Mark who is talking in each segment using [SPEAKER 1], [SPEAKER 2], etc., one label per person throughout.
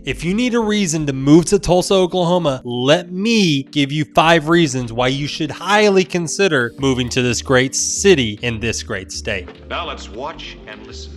[SPEAKER 1] If you need a reason to move to Tulsa, Oklahoma, let me give you 5 reasons why you should highly consider moving to this great city in this great state.
[SPEAKER 2] Now let's watch and listen.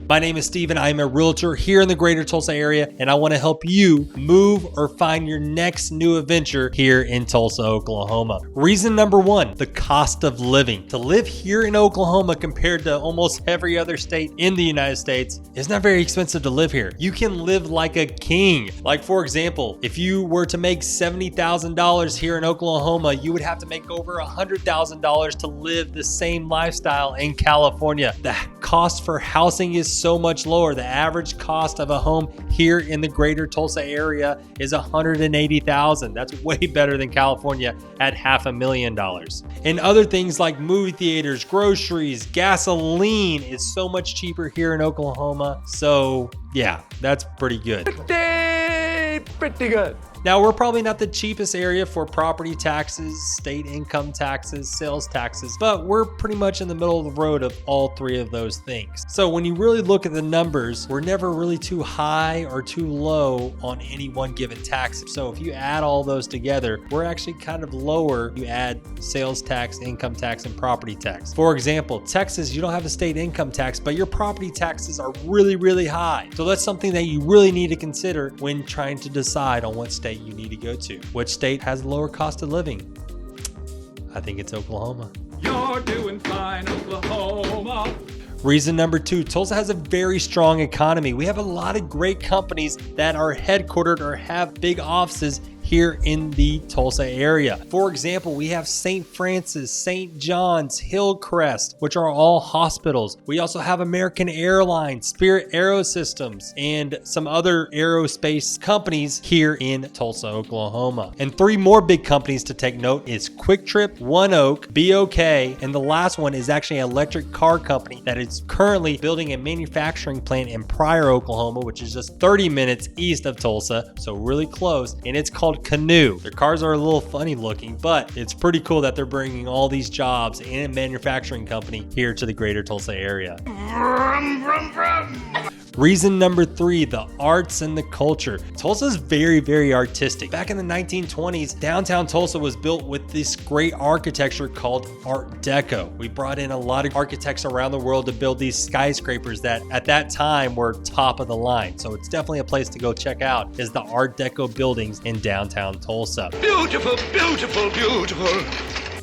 [SPEAKER 1] My name is Steven. I am a realtor here in the greater Tulsa area, and I want to help you move or find your next new adventure here in Tulsa, Oklahoma. Reason number 1, the cost of living. To live here in Oklahoma compared to almost every other state in the United States, it's not very expensive to live here. You can live like a king. Like, for example, if you were to make $70,000 here in Oklahoma, you would have to make over $100,000 to live the same lifestyle in California. The cost for housing is so much lower. The average cost of a home here in the greater Tulsa area is $180,000. That's way better than California at $500,000. And other things like movie theaters, groceries, gasoline is so much cheaper here in Oklahoma. So yeah, that's pretty good.
[SPEAKER 3] Pretty good.
[SPEAKER 1] Now, we're probably not the cheapest area for property taxes, state income taxes, sales taxes, but we're pretty much in the middle of the road of all 3 of those things. So when you really look at the numbers, we're never really too high or too low on any one given tax. So if you add all those together, we're actually kind of lower. You add sales tax, income tax, and property tax. For example, Texas, you don't have a state income tax, but your property taxes are really, really high. So that's something that you really need to consider when trying to decide on what state you need to go to. Which state has lower cost of living? I think it's Oklahoma.
[SPEAKER 3] You're doing fine, Oklahoma.
[SPEAKER 1] Reason number 2, Tulsa has a very strong economy. We have a lot of great companies that are headquartered or have big offices here in the Tulsa area. For example, we have St. Francis, St. John's, Hillcrest, which are all hospitals. We also have American Airlines, Spirit Aerosystems, and some other aerospace companies here in Tulsa, Oklahoma. And 3 more big companies to take note is Quick Trip, One Oak, BOK, and the last one is actually an electric car company that is currently building a manufacturing plant in Pryor, Oklahoma, which is just 30 minutes east of Tulsa, so really close, and it's called Canoe. Their cars are a little funny looking, but it's pretty cool that they're bringing all these jobs and a manufacturing company here to the greater Tulsa area.
[SPEAKER 2] Vroom, vroom, vroom.
[SPEAKER 1] Reason number 3, the arts and the culture. Tulsa is very, very artistic. Back in the 1920s, downtown Tulsa was built with this great architecture called Art Deco. We brought in a lot of architects around the world to build these skyscrapers that at that time were top of the line. So it's definitely a place to go check out, is the Art Deco buildings in downtown Tulsa.
[SPEAKER 2] Beautiful, beautiful, beautiful.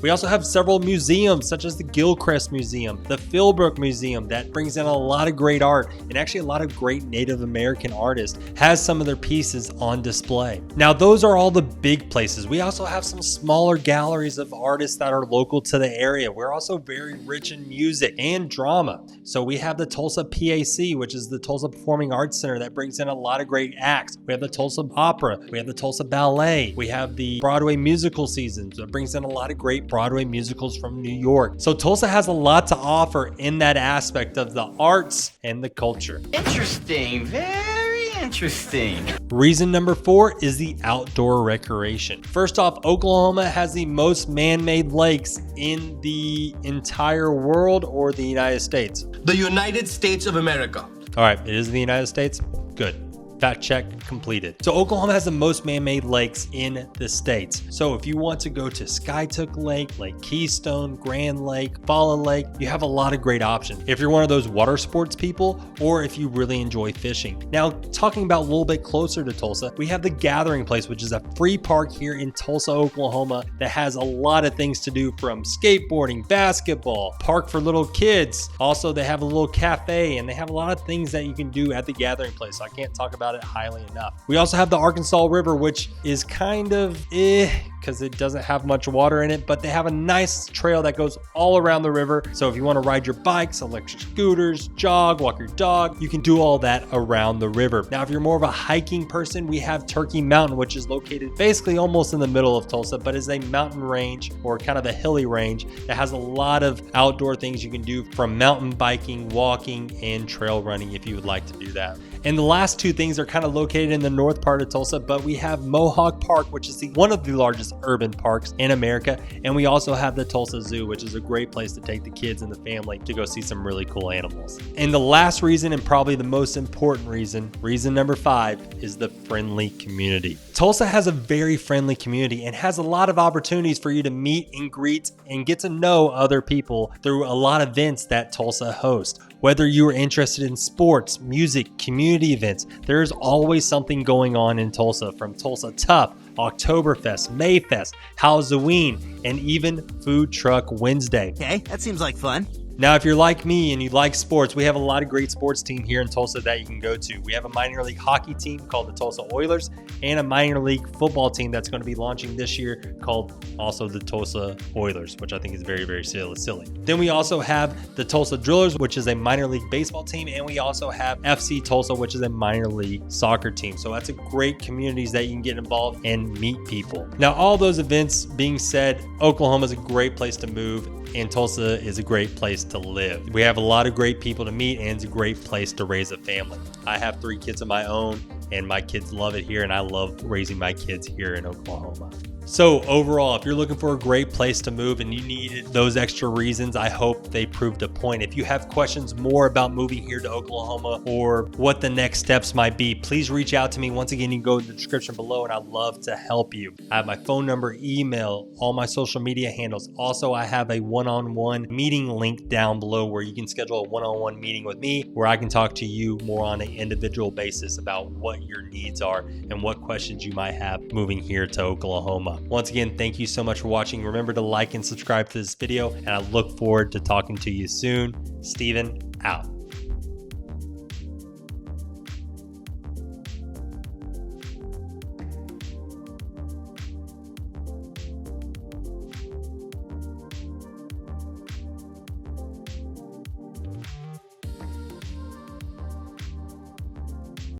[SPEAKER 1] We also have several museums such as the Gilchrist Museum, the Philbrook Museum that brings in a lot of great art, and actually a lot of great Native American artists has some of their pieces on display. Now those are all the big places. We also have some smaller galleries of artists that are local to the area. We're also very rich in music and drama. So we have the Tulsa PAC, which is the Tulsa Performing Arts Center that brings in a lot of great acts. We have the Tulsa Opera, we have the Tulsa Ballet, we have the Broadway musical seasons that brings in a lot of great Broadway musicals from New York. So Tulsa has a lot to offer in that aspect of the arts and the culture.
[SPEAKER 4] Interesting, very interesting.
[SPEAKER 1] Reason number 4 is the outdoor recreation. First off, Oklahoma has the most man-made lakes in the entire world or the United States.
[SPEAKER 5] The United States of America.
[SPEAKER 1] All right, it is the United States? Good. Fact check completed. So Oklahoma has the most man-made lakes in the states. So if you want to go to Skytook Lake, Lake Keystone, Grand Lake, Fallen Lake, you have a lot of great options. If you're one of those water sports people, or if you really enjoy fishing. Now, talking about a little bit closer to Tulsa, we have the Gathering Place, which is a free park here in Tulsa, Oklahoma that has a lot of things to do, from skateboarding, basketball, park for little kids. Also, they have a little cafe and they have a lot of things that you can do at the Gathering Place. So I can't talk about it highly enough. We also have the Arkansas River, which is kind of because it doesn't have much water in it, but they have a nice trail that goes all around the river. So if you want to ride your bikes, electric scooters, jog, walk your dog, you can do all that around the river. Now, if you're more of a hiking person, we have Turkey Mountain, which is located basically almost in the middle of Tulsa, but is a mountain range or kind of a hilly range that has a lot of outdoor things you can do, from mountain biking, walking, and trail running if you would like to do that. And the last 2 things are kind of located in the north part of Tulsa, but we have Mohawk Park, which is one of the largest largest urban parks in America. And we also have the Tulsa Zoo, which is a great place to take the kids and the family to go see some really cool animals. And the last reason, and probably the most important reason number 5, is the friendly community. Tulsa has a very friendly community and has a lot of opportunities for you to meet and greet and get to know other people through a lot of events that Tulsa hosts. Whether you are interested in sports, music, community events, there's always something going on in Tulsa, from Tulsa Tough, Oktoberfest, Mayfest, Halloween, and even Food Truck Wednesday.
[SPEAKER 6] Okay, that seems like fun.
[SPEAKER 1] Now, if you're like me and you like sports, we have a lot of great sports team here in Tulsa that you can go to. We have a minor league hockey team called the Tulsa Oilers and a minor league football team that's going to be launching this year called also the Tulsa Oilers, which I think is very, very silly. Then we also have the Tulsa Drillers, which is a minor league baseball team. And we also have FC Tulsa, which is a minor league soccer team. So that's a great communities that you can get involved and meet people. Now, all those events being said, Oklahoma is a great place to move, and Tulsa is a great place to live. We have a lot of great people to meet, and it's a great place to raise a family. I have 3 kids of my own, and my kids love it here, and I love raising my kids here in Oklahoma. So overall, if you're looking for a great place to move and you needed those extra reasons, I hope they proved a point. If you have questions more about moving here to Oklahoma or what the next steps might be, please reach out to me. Once again, you can go in the description below and I'd love to help you. I have my phone number, email, all my social media handles. Also, I have a one-on-one meeting link down below where you can schedule a one-on-one meeting with me where I can talk to you more on an individual basis about what your needs are and what questions you might have moving here to Oklahoma. Once again, thank you so much for watching. Remember to like and subscribe to this video, and I look forward to talking to you soon. Steven, out.